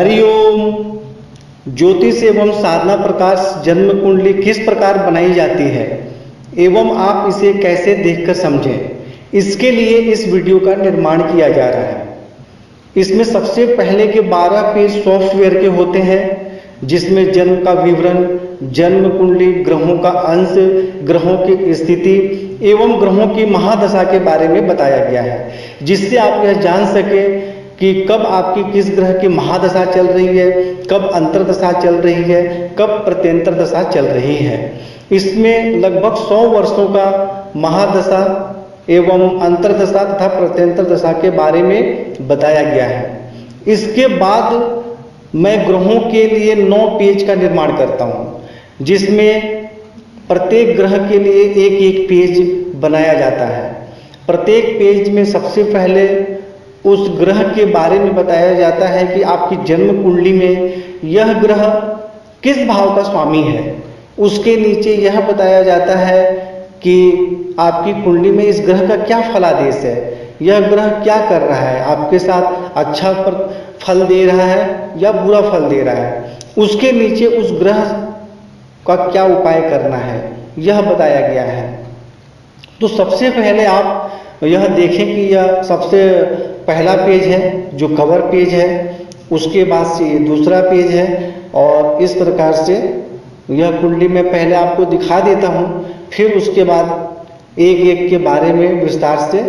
हरिओम। ज्योतिष एवं साधना प्रकाश जन्म कुंडली किस प्रकार बनाई जाती है एवं आप इसे कैसे देखकर समझें, इसके लिए इस वीडियो का निर्माण किया जा रहा है। इसमें सबसे पहले के 12 पेज सॉफ्टवेयर के होते हैं, जिसमें जन्म का विवरण, जन्म कुंडली, ग्रहों का अंश, ग्रहों की स्थिति एवं ग्रहों की महादशा के बारे में बताया गया है, जिससे आप यह जान सके कि कब आपकी किस ग्रह की महादशा चल रही है, कब अंतर्दशा चल रही है, कब प्रत्यंतर दशा चल रही है। इसमें लगभग 100 वर्षों का महादशा एवं अंतर्दशा तथा प्रत्यंतर दशा के बारे में बताया गया है। इसके बाद मैं ग्रहों के लिए 9 पेज का निर्माण करता हूँ, जिसमें प्रत्येक ग्रह के लिए एक एक पेज बनाया जाता है। प्रत्येक पेज में सबसे पहले उस ग्रह के बारे में बताया जाता है कि आपकी जन्म कुंडली में यह ग्रह किस भाव का स्वामी है। उसके नीचे यह बताया जाता है कि आपकी कुंडली में इस ग्रह का क्या फलादेश है, यह ग्रह क्या कर रहा है, आपके साथ अच्छा फल दे रहा है या बुरा फल दे रहा है। उसके नीचे उस ग्रह का क्या उपाय करना है, यह बताया गया है। तो सबसे पहले आप यह देखें कि यह सबसे पहला पेज है जो कवर पेज है, उसके बाद से ये दूसरा पेज है और इस प्रकार से यह कुंडली मैं पहले आपको दिखा देता हूँ, फिर उसके बाद एक एक के बारे में विस्तार से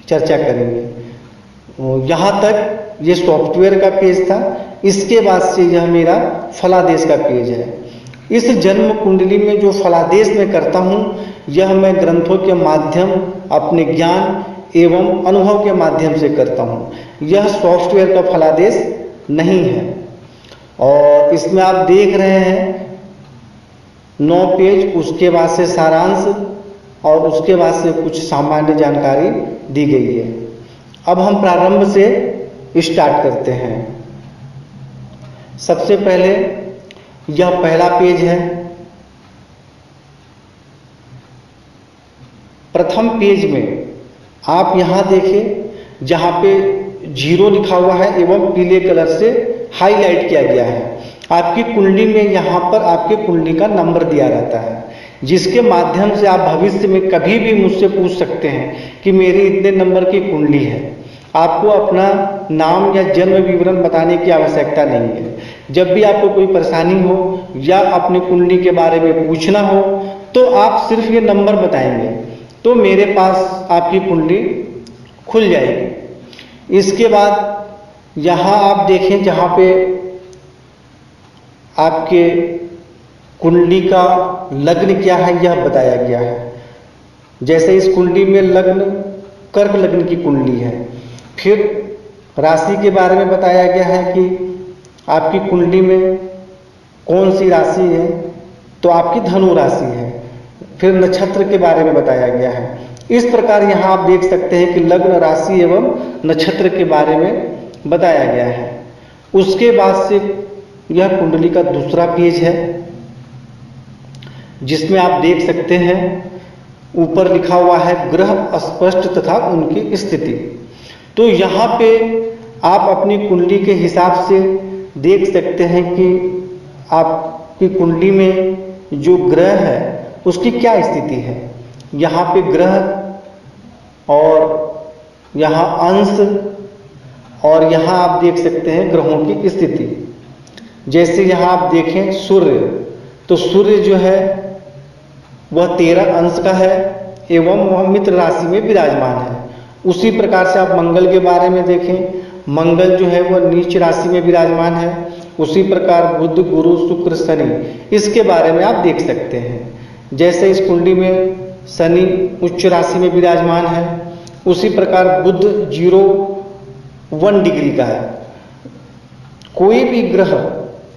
चर्चा करेंगे। यहाँ तक ये सॉफ्टवेयर का पेज था, इसके बाद से यह मेरा फलादेश का पेज है। इस जन्म कुंडली में जो फलादेश मैं करता हूँ, यह मैं ग्रंथों के माध्यम, अपने ज्ञान एवं अनुभव के माध्यम से करता हूँ। यह सॉफ्टवेयर का फलादेश नहीं है। और इसमें आप देख रहे हैं 9 पेज, उसके बाद से सारांश और उसके बाद से कुछ सामान्य जानकारी दी गई है। अब हम प्रारंभ से स्टार्ट करते हैं। सबसे पहले यह पहला पेज है। प्रथम पेज में आप यहां देखें, जहां पे 0 लिखा हुआ है एवं पीले कलर से हाईलाइट किया गया है। आपकी कुंडली में यहाँ पर आपके कुंडली का नंबर दिया रहता है, जिसके माध्यम से आप भविष्य में कभी भी मुझसे पूछ सकते हैं कि मेरी इतने नंबर की कुंडली है। आपको अपना नाम या जन्म विवरण बताने की आवश्यकता नहीं है। जब भी आपको कोई परेशानी हो या अपनी कुंडली के बारे में पूछना हो, तो आप सिर्फ ये नंबर बताएंगे तो मेरे पास आपकी कुंडली खुल जाएगी। इसके बाद यहाँ आप देखें, जहाँ पे आपके कुंडली का लग्न क्या है यह बताया गया है। जैसे इस कुंडली में लग्न कर्क लग्न की कुंडली है। फिर राशि के बारे में बताया गया है कि आपकी कुंडली में कौन सी राशि है, तो आपकी धनु राशि है। फिर नक्षत्र के बारे में बताया गया है। इस प्रकार यहाँ आप देख सकते हैं कि लग्न, राशि एवं नक्षत्र के बारे में बताया गया है। उसके बाद से यह कुंडली का दूसरा पेज है, जिसमें आप देख सकते हैं ऊपर लिखा हुआ है ग्रह स्पष्ट तथा उनकी स्थिति। तो यहाँ पे आप अपनी कुंडली के हिसाब से देख सकते हैं कि आपकी कुंडली में जो ग्रह है उसकी क्या स्थिति है। यहाँ पे ग्रह और यहाँ अंश और यहाँ आप देख सकते हैं ग्रहों की स्थिति। जैसे यहाँ आप देखें सूर्य, तो सूर्य जो है वह 13 अंश का है एवं वह मित्र राशि में विराजमान है। उसी प्रकार से आप मंगल के बारे में देखें, मंगल जो है वह नीच राशि में विराजमान है। उसी प्रकार बुध, गुरु, शुक्र, शनि, इसके बारे में आप देख सकते हैं। जैसे इस कुंडली में शनि उच्च राशि में विराजमान है, उसी प्रकार बुध 0-1 डिग्री का है। कोई भी ग्रह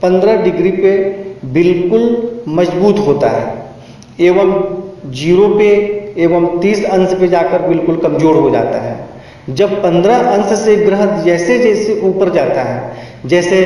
15 डिग्री पे बिल्कुल मजबूत होता है एवं 0 पे एवं 30 अंश पे जाकर बिल्कुल कमजोर हो जाता है। जब 15 अंश से ग्रह जैसे जैसे ऊपर जाता है, जैसे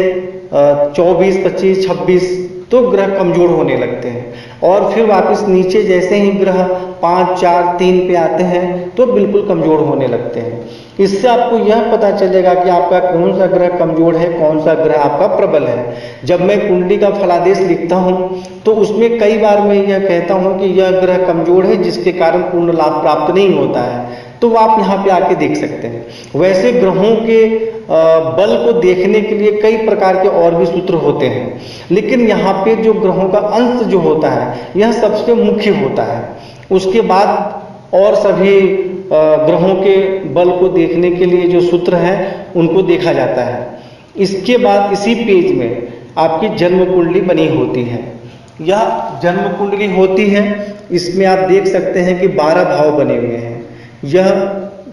24, 25, 26, तो ग्रह कमजोर होने लगते हैं और फिर वापस नीचे जैसे ही ग्रह 5, 4, 3 पे आते हैं तो बिल्कुल कमजोर होने लगते हैं। इससे आपको यह पता चलेगा कि आपका कौन सा ग्रह कमजोर है, कौन सा ग्रह आपका प्रबल है। जब मैं कुंडली का फलादेश लिखता हूँ तो उसमें कई बार मैं यह कहता हूँ कि यह ग्रह कमजोर है जिसके कारण पूर्ण लाभ प्राप्त नहीं होता है, तो आप यहाँ पे आके देख सकते हैं। वैसे ग्रहों के बल को देखने के लिए कई प्रकार के और भी सूत्र होते हैं, लेकिन यहाँ पे जो ग्रहों का अंश जो होता है यह सबसे मुख्य होता है। उसके बाद और सभी ग्रहों के बल को देखने के लिए जो सूत्र हैं उनको देखा जाता है। इसके बाद इसी पेज में आपकी जन्म कुंडली बनी होती है। यह जन्म कुंडली होती है, इसमें आप देख सकते हैं कि 12 भाव बने हुए हैं। यह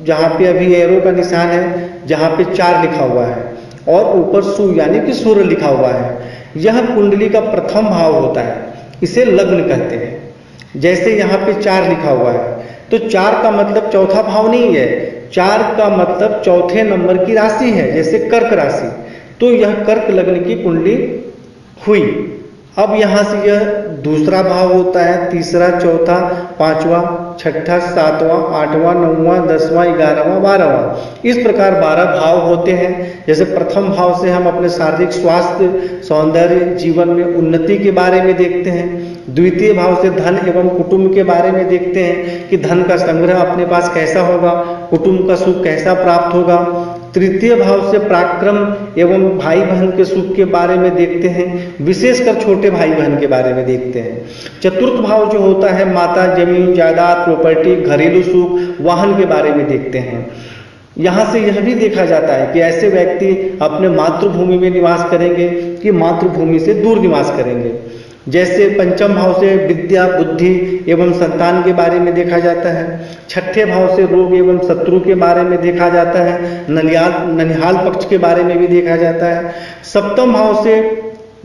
जहाँ पे अभी एरो का निशान है, जहाँ पे 4 लिखा हुआ है और ऊपर सु यानी कि सूर्य लिखा हुआ है, यह कुंडली का प्रथम भाव होता है, इसे लग्न कहते हैं। जैसे यहाँ पे 4 लिखा हुआ है तो 4 का मतलब चौथा भाव नहीं है, 4 का मतलब चौथे नंबर की राशि है, जैसे कर्क राशि, तो यह कर्क लग्न की कुंडली हुई। अब यहाँ से यह दूसरा भाव होता है, तीसरा, चौथा, 5वां, 6ठा, 7वां, 8वां, 9वां, 10वां, 11वां, 12वां, इस प्रकार 12 भाव होते हैं। जैसे प्रथम भाव से हम अपने शारीरिक स्वास्थ्य, सौंदर्य, जीवन में उन्नति के बारे में देखते हैं। द्वितीय भाव से धन एवं कुटुंब के बारे में देखते हैं कि धन का संग्रह अपने पास कैसा होगा, कुटुंब का सुख कैसा प्राप्त होगा। तृतीय भाव से पराक्रम एवं भाई बहन के सुख के बारे में देखते हैं, विशेषकर छोटे भाई बहन के बारे में देखते हैं। चतुर्थ भाव जो होता है माता, जमीन, जायदाद, प्रॉपर्टी, घरेलू सुख, वाहन के बारे में देखते हैं। यहाँ से यह भी देखा जाता है कि ऐसे व्यक्ति अपने मातृभूमि में निवास करेंगे कि मातृभूमि से दूर निवास करेंगे। जैसे पंचम भाव से विद्या, बुद्धि एवं संतान के बारे में देखा जाता है। छठे भाव से रोग एवं शत्रु के बारे में देखा जाता है। ननिहाल पक्ष के बारे में भी देखा जाता है। सप्तम भाव से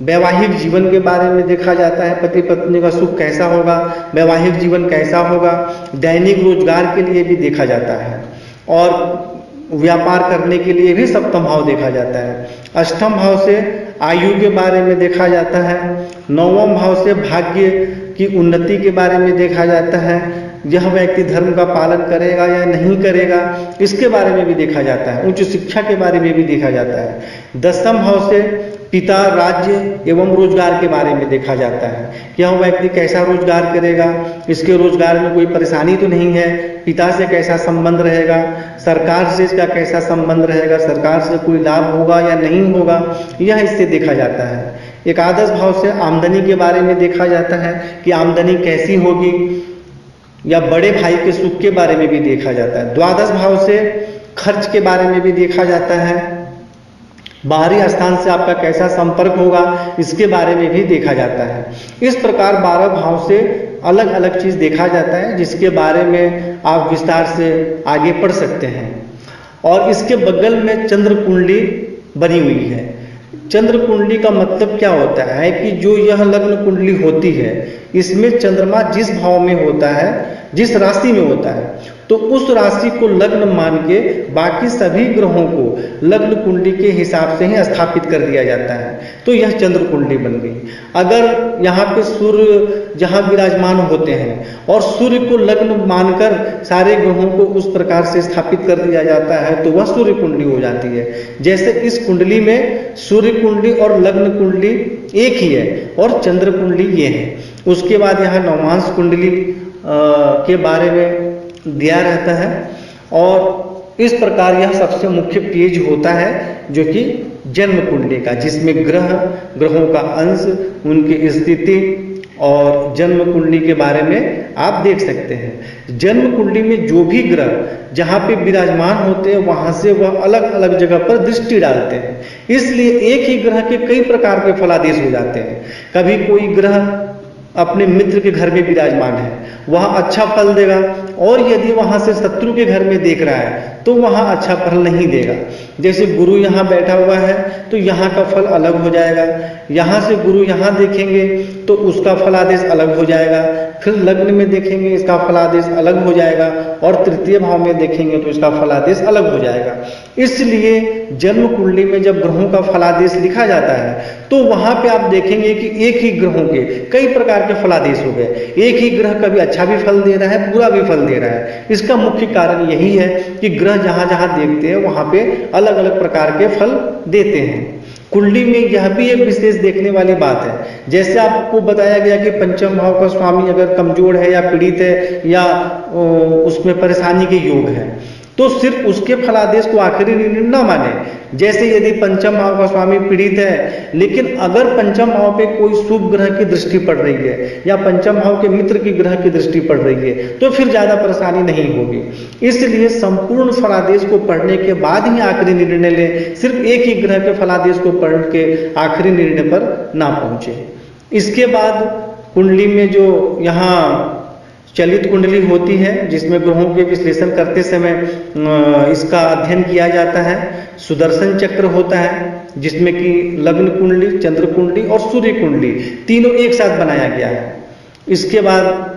वैवाहिक जीवन के बारे में देखा जाता है, पति पत्नी का सुख कैसा होगा, वैवाहिक जीवन कैसा होगा। दैनिक रोजगार के लिए भी देखा जाता है और व्यापार करने के लिए भी सप्तम भाव देखा जाता है। अष्टम भाव से आयु के बारे में देखा जाता है। नवम भाव से भाग्य की उन्नति के बारे में देखा जाता है, यह व्यक्ति धर्म का पालन करेगा या नहीं करेगा, इसके बारे में भी देखा जाता है। उच्च शिक्षा के बारे में भी देखा जाता है। दसम भाव से पिता, राज्य एवं रोजगार के बारे में देखा जाता है कि वह व्यक्ति कैसा रोजगार करेगा, इसके रोजगार में कोई परेशानी तो नहीं है, पिता से कैसा संबंध रहेगा, सरकार से इसका कैसा संबंध रहेगा, सरकार से कोई लाभ होगा या नहीं होगा, यह इससे देखा जाता है। एकादश भाव से आमदनी के बारे में देखा जाता है कि आमदनी कैसी होगी, या बड़े भाई के सुख के बारे में भी देखा जाता है। द्वादश भाव से खर्च के बारे में भी देखा जाता है। बाहरी स्थान से आपका कैसा संपर्क होगा, इसके बारे में भी देखा जाता है। इस प्रकार 12 भाव से अलग अलग चीज देखा जाता है, जिसके बारे में आप विस्तार से आगे पढ़ सकते हैं। और इसके बगल में चंद्र कुंडली बनी हुई है। चंद्र कुंडली का मतलब क्या होता है कि जो यह लग्न कुंडली होती है, इसमें चंद्रमा जिस भाव में होता है, जिस राशि में होता है, तो उस राशि को लग्न मान के बाकी सभी ग्रहों को लग्न कुंडली के हिसाब से ही स्थापित कर दिया जाता है, तो यह चंद्र कुंडली बन गई। अगर यहाँ पे सूर्य जहाँ विराजमान होते हैं और सूर्य को लग्न मानकर सारे ग्रहों को उस प्रकार से स्थापित कर दिया जाता है, तो वह सूर्य कुंडली हो जाती है। जैसे इस कुंडली में सूर्य कुंडली और लग्न कुंडली एक ही है और चंद्र कुंडली ये है। उसके बाद यहाँ नवमांश कुंडली के बारे में दिया रहता है और इस प्रकार यह सबसे मुख्य पेज होता है जो कि जन्म कुंडली का, जिसमें ग्रहों का अंश, उनकी स्थिति और जन्म कुंडली के बारे में आप देख सकते हैं। जन्म कुंडली में जो भी ग्रह जहाँ पे विराजमान होते हैं वहां से वह अलग अलग जगह पर दृष्टि डालते हैं, इसलिए एक ही ग्रह के कई प्रकार के फलादेश हो जाते हैं। कभी कोई ग्रह अपने मित्र के घर में विराजमान है, वह अच्छा फल देगा, और यदि वहां से शत्रु के घर में देख रहा है तो वहां अच्छा फल नहीं देगा। जैसे गुरु यहाँ बैठा हुआ है तो यहाँ का फल अलग हो जाएगा, यहाँ से गुरु यहाँ देखेंगे तो उसका फलादेश अलग हो जाएगा। फिर लग्न में देखेंगे इसका फलादेश अलग हो जाएगा, और तृतीय भाव में देखेंगे तो इसका फलादेश अलग हो जाएगा। इसलिए जन्म कुंडली में जब ग्रहों का फलादेश लिखा जाता है तो वहां पे आप देखेंगे कि एक ही ग्रहों के कई प्रकार के फलादेश हो गए। एक ही ग्रह कभी अच्छा भी फल दे रहा है, बुरा भी फल दे रहा है। इसका मुख्य कारण यही है कि ग्रह जहां जहां देखते हैं वहां पे अलग अलग प्रकार के फल देते हैं। कुंडली में यह भी एक विशेष देखने वाली बात है, जैसे आपको बताया गया कि पंचम भाव का स्वामी अगर कमजोर है या पीड़ित है या उसमें परेशानी के योग है तो सिर्फ उसके फलादेश को आखिरी निर्णय न माने। जैसे यदि पंचम भाव का स्वामी पीड़ित है लेकिन अगर पंचम भाव पे कोई शुभ ग्रह की दृष्टि पड़ रही है या पंचम भाव के मित्र की ग्रह की दृष्टि पड़ रही है तो फिर ज्यादा परेशानी नहीं होगी। इसलिए संपूर्ण फलादेश को पढ़ने के बाद ही आखिरी निर्णय लें, सिर्फ एक ही ग्रह के फलादेश को पढ़ के आखिरी निर्णय पर ना पहुंचे। इसके बाद कुंडली में जो यहाँ चलित कुंडली होती है जिसमें ग्रहों के विश्लेषण करते समय इसका अध्ययन किया जाता है। सुदर्शन चक्र होता है जिसमें कि लग्न कुंडली, चंद्र कुंडली और सूर्य कुंडली तीनों एक साथ बनाया गया है। इसके बाद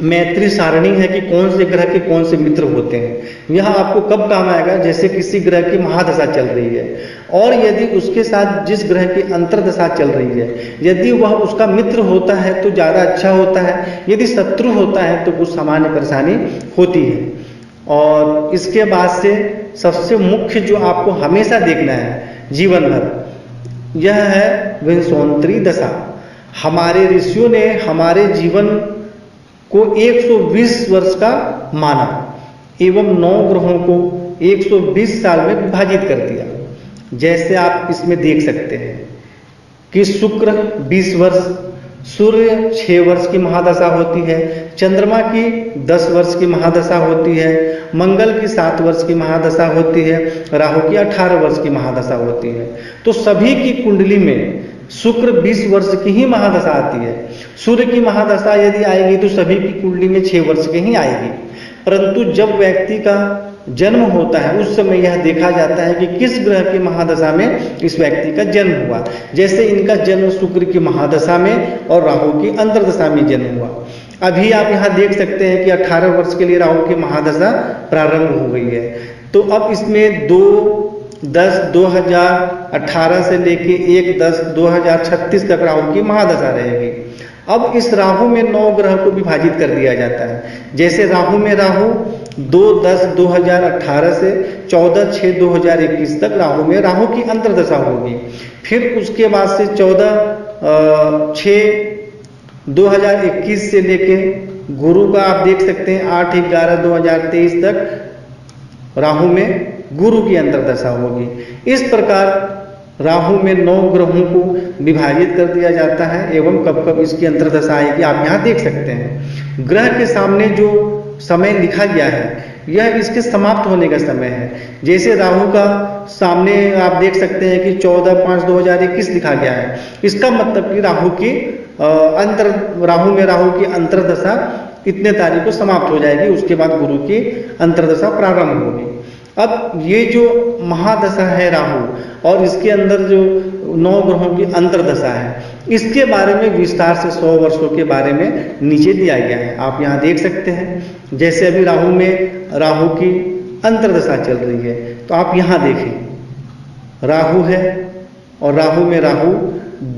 मैत्री सारणी है कि कौन से ग्रह के कौन से मित्र होते हैं। यह आपको कब काम आएगा, जैसे किसी ग्रह की महादशा चल रही है और यदि उसके साथ जिस ग्रह की अंतर्दशा चल रही है यदि वह उसका मित्र होता है तो ज़्यादा अच्छा होता है, यदि शत्रु होता है तो कुछ सामान्य परेशानी होती है। और इसके बाद से सबसे मुख्य जो आपको हमेशा देखना है जीवन भर, यह है विंशोत्तरी दशा। हमारे ऋषियों ने हमारे जीवन को 120 वर्ष का माना एवं 9 ग्रहों को 120 साल में विभाजित कर दिया। जैसे आप इसमें देख सकते हैं कि शुक्र 20 वर्ष, सूर्य 6 वर्ष की महादशा होती है, चंद्रमा की 10 वर्ष की महादशा होती है, मंगल की 7 वर्ष की महादशा होती है, राहु की 18 वर्ष की महादशा होती है। तो सभी की कुंडली में शुक्र 20 वर्ष की ही महादशा आती है। सूर्य की महादशा यदि आएगी तो सभी की कुंडली में 6 वर्ष की ही आएगी। परंतु जब व्यक्ति का जन्म होता है उस समय यह देखा जाता है कि किस ग्रह की महादशा में इस व्यक्ति का जन्म हुआ। जैसे इनका जन्म शुक्र की महादशा में और राहु की अंतर्दशा में जन्म हुआ। अभी आप यहाँ देख सकते हैं कि 18 वर्ष के लिए राहु की महादशा प्रारंभ हो गई है। तो अब इसमें 2/10/2018 से लेके 1/10/2036 तक राहु की महादशा रहेगी। अब इस राहु में 9 ग्रह को विभाजित कर दिया जाता है। जैसे राहु में राहु 2/10/2018 से 14/6/2021 तक राहु में राहु की अंतर्दशा होगी। फिर उसके बाद से 14/6/2021 से लेके गुरु का आप देख सकते हैं 8/11/2023 तक राहु में गुरु की अंतर्दशा होगी। इस प्रकार राहु में 9 ग्रहों को विभाजित कर दिया जाता है एवं कब कब इसकी अंतर्दशा आएगी आप यहाँ देख सकते हैं। ग्रह के सामने जो समय लिखा गया है यह इसके समाप्त होने का समय है। जैसे राहु का सामने आप देख सकते हैं कि 14/5/2021 लिखा गया है। इसका मतलब कि राहु में राहु की अंतर्दशा इतने तारीख को समाप्त हो जाएगी, उसके बाद गुरु की अंतर्दशा प्रारंभ होगी। अब ये जो महादशा है राहु और इसके अंदर जो 9 ग्रहों की अंतर्दशा है इसके बारे में विस्तार से 100 वर्षों के बारे में नीचे दिया गया है। आप यहाँ देख सकते हैं जैसे अभी राहु में राहु की अंतर्दशा चल रही है तो आप यहाँ देखें राहु है और राहु में राहु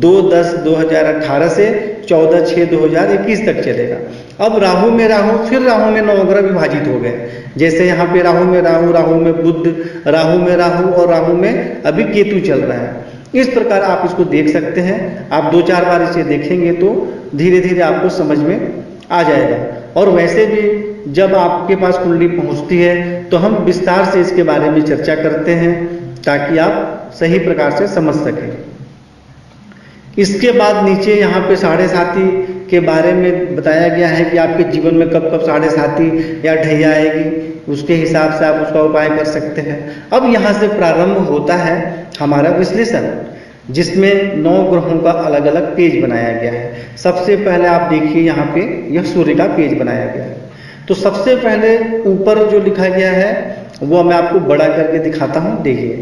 2/10/2018 से 14/6/2021 तक चलेगा। अब राहु में राहु फिर राहु में 9 ग्रह विभाजित हो गए। जैसे यहाँ पे राहु में राहु, राहु में बुध, राहु में राहु और राहु में अभी केतु चल रहा है। इस प्रकार आप इसको देख सकते हैं। आप 2-4 बार इसे देखेंगे तो धीरे धीरे आपको समझ में आ जाएगा। और वैसे भी जब आपके पास कुंडली पहुंचती है तो हम विस्तार से इसके बारे में चर्चा करते हैं ताकि आप सही प्रकार से समझ सकें। इसके बाद नीचे यहाँ पे 7.5 के बारे में बताया गया है कि आपके जीवन में कब कब 7.5 या ढैया आएगी, उसके हिसाब से आप उसका उपाय कर सकते हैं। अब यहाँ से प्रारंभ होता है हमारा विश्लेषण, जिसमें 9 ग्रहों का अलग अलग पेज बनाया गया है। सबसे पहले आप देखिए यहाँ पे यह सूर्य का पेज बनाया गया है। तो सबसे पहले ऊपर जो लिखा गया है वो मैं आपको बड़ा करके दिखाता हूँ। देखिए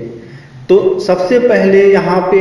तो सबसे पहले यहाँ पे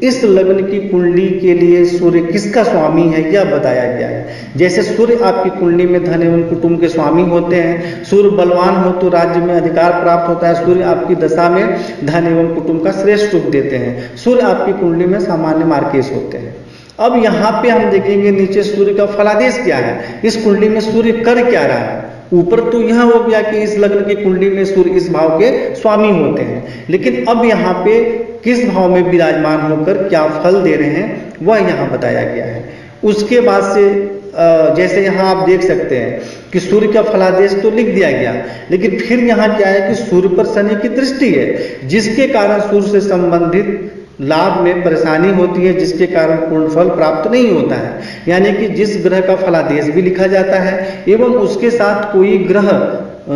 इस लग्न की कुंडली के लिए सूर्य किसका स्वामी है यह बताया गया है। जैसे सूर्य आपकी कुंडली में धन एवं कुटुंब के स्वामी होते हैं, सूर्य बलवान हो तो राज्य में अधिकार प्राप्त होता है, सूर्य आपकी दशा में धन एवं कुटुंब का श्रेष्ठ सुख देते हैं, सूर्य आपकी कुंडली में सामान्य मार्केश होते हैं। अब यहाँ पे हम देखेंगे नीचे सूर्य का फलादेश क्या है, इस कुंडली में सूर्य कर क्या रहा है। ऊपर तो यह हो गया कि इस लग्न की कुंडली में सूर्य इस भाव के स्वामी होते हैं, लेकिन अब यहाँ पे किस भाव में विराजमान होकर क्या फल दे रहे हैं वह यहाँ बताया गया है। उसके बाद से जैसे यहाँ आप देख सकते हैं कि सूर्य का फलादेश तो लिख दिया गया, लेकिन फिर यहाँ क्या है कि सूर्य पर शनि की दृष्टि है, जिसके कारण सूर्य से संबंधित लाभ में परेशानी होती है, जिसके कारण पूर्ण फल प्राप्त नहीं होता है। यानी कि जिस ग्रह का फलादेश भी लिखा जाता है एवं उसके साथ कोई ग्रह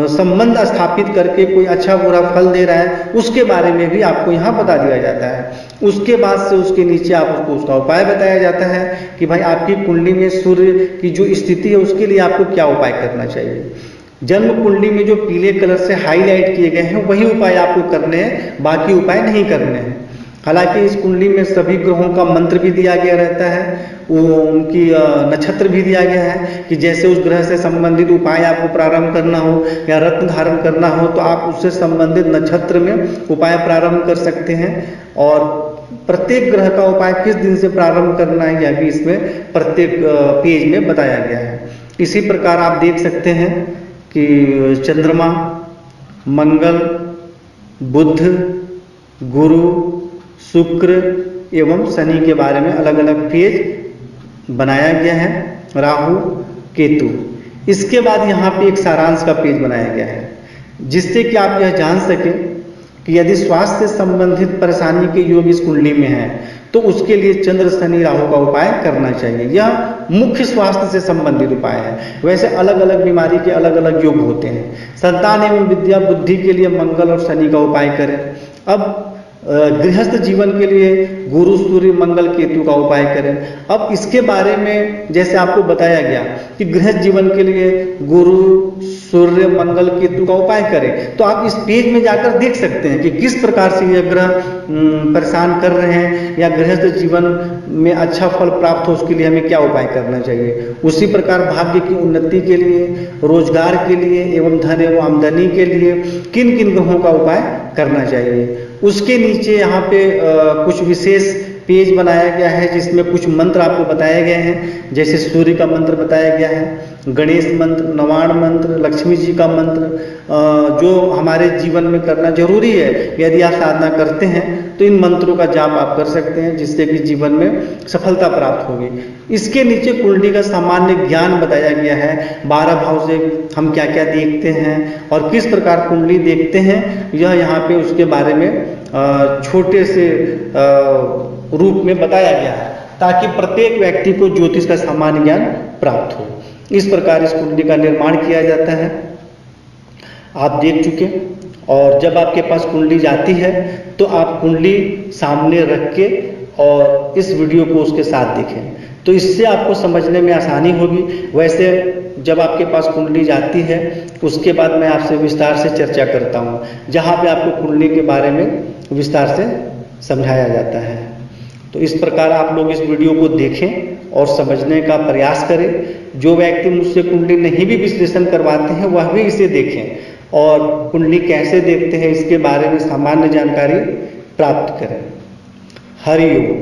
संबंध स्थापित करके कोई अच्छा बुरा फल दे रहा है, उसके बारे में भी आपको यहाँ बता दिया जाता है। उसके बाद से उसके नीचे आपको उसका उपाय बताया जाता है कि भाई आपकी कुंडली में सूर्य की जो स्थिति है उसके लिए आपको क्या उपाय करना चाहिए। जन्म कुंडली में जो पीले कलर से हाईलाइट किए गए हैं वही उपाय आपको करने हैं, बाकी उपाय नहीं करने हैं। हालांकि इस कुंडली में सभी ग्रहों का मंत्र भी दिया गया रहता है, उनकी नक्षत्र भी दिया गया है कि जैसे उस ग्रह से संबंधित उपाय आपको प्रारंभ करना हो या रत्न धारण करना हो तो आप उससे संबंधित नक्षत्र में उपाय प्रारंभ कर सकते हैं। और प्रत्येक ग्रह का उपाय किस दिन से प्रारंभ करना है यह भी इसमें प्रत्येक पेज में बताया गया है। इसी प्रकार आप देख सकते हैं कि चंद्रमा, मंगल, बुध, गुरु, शुक्र एवं शनि के बारे में अलग अलग पेज बनाया गया है, राहु, केतु। इसके बाद यहाँ पे एक सारांश का पेज बनाया गया है, जिससे कि आप यह जान सकें कि यदि स्वास्थ्य से संबंधित परेशानी के योग इस कुंडली में है तो उसके लिए चंद्र, शनि, राहु का उपाय करना चाहिए। यह मुख्य स्वास्थ्य से संबंधित उपाय है। वैसे अलग अलग बीमारी के अलग अलग योग होते हैं। संतान एवं विद्या बुद्धि के लिए मंगल और शनि का उपाय करें। अब गृहस्थ जीवन के लिए गुरु, सूर्य, मंगल, केतु का उपाय करें। अब इसके बारे में जैसे आपको बताया गया कि गृहस्थ जीवन के लिए गुरु, सूर्य, मंगल, केतु का उपाय करें, तो आप इस पेज में जाकर देख सकते हैं कि किस प्रकार से यह ग्रह परेशान कर रहे हैं या गृहस्थ जीवन में अच्छा फल प्राप्त हो उसके लिए हमें क्या उपाय करना चाहिए। उसी प्रकार भाग्य की उन्नति के लिए, रोजगार के लिए एवं धन एवं आमदनी के लिए किन किन ग्रहों का उपाय करना चाहिए। उसके नीचे यहाँ पे कुछ विशेष पेज बनाया गया है जिसमें कुछ मंत्र आपको बताए गए हैं। जैसे सूर्य का मंत्र बताया गया है, गणेश मंत्र, नवाण मंत्र, लक्ष्मी जी का मंत्र जो हमारे जीवन में करना जरूरी है। यदि आप साधना करते हैं तो इन मंत्रों का जाप आप कर सकते हैं, जिससे कि जीवन में सफलता प्राप्त होगी। इसके नीचे कुंडली का सामान्य ज्ञान बताया गया है, 12 भाव से हम क्या क्या देखते हैं और किस प्रकार कुंडली देखते हैं, यह यहाँ पे उसके बारे में छोटे से रूप में बताया गया है, ताकि प्रत्येक व्यक्ति को ज्योतिष का सामान्य ज्ञान प्राप्त हो। इस प्रकार इस कुंडली का निर्माण किया जाता है। आप देख चुके, और जब आपके पास कुंडली जाती है तो आप कुंडली सामने रख के और इस वीडियो को उसके साथ देखें, तो इससे आपको समझने में आसानी होगी। वैसे जब आपके पास कुंडली जाती है उसके बाद मैं आपसे विस्तार से चर्चा करता हूँ, जहाँ पे आपको कुंडली के बारे में विस्तार से समझाया जाता है। तो इस प्रकार आप लोग इस वीडियो को देखें और समझने का प्रयास करें। जो व्यक्ति मुझसे कुंडली नहीं भी विश्लेषण करवाते हैं वह भी इसे देखें और कुंडली कैसे देखते हैं इसके बारे में सामान्य जानकारी प्राप्त करें। हरि ओम।